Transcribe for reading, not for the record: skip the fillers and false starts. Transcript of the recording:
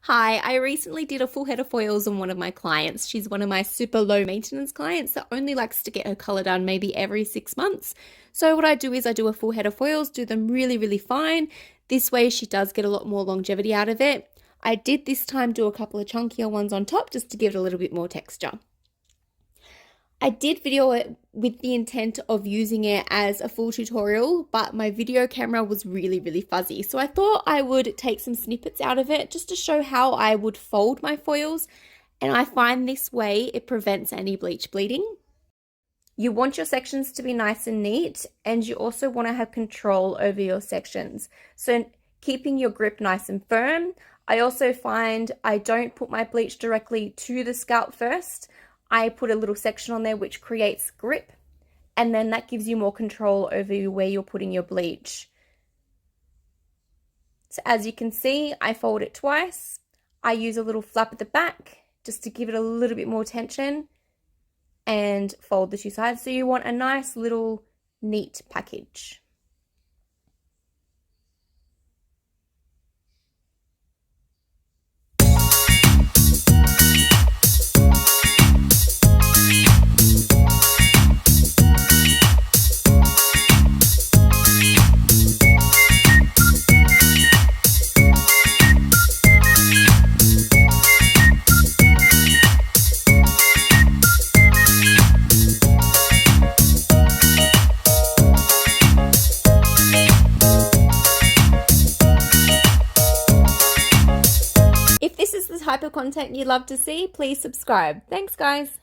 Hi, I recently did a full head of foils on one of my clients. She's one of my super low maintenance clients that only likes to get her color done maybe every 6 months. So what I do is I do a full head of foils, do them really, really fine. This way she does get a lot more longevity out of it. I did this time do a couple of chunkier ones on top just to give it a little bit more texture. I did video it with the intent of using it as a full tutorial, but my video camera was really, really fuzzy. So I thought I would take some snippets out of it just to show how I would fold my foils. And I find this way it prevents any bleach bleeding. You want your sections to be nice and neat, and you also want to have control over your sections. So keeping your grip nice and firm. I also find I don't put my bleach directly to the scalp first. I put a little section on there which creates grip, and then that gives you more control over where you're putting your bleach. So as you can see, I fold it twice. I use a little flap at the back just to give it a little bit more tension and fold the two sides. So you want a nice little neat package. If this is the type of content you'd love to see, please subscribe. Thanks, guys.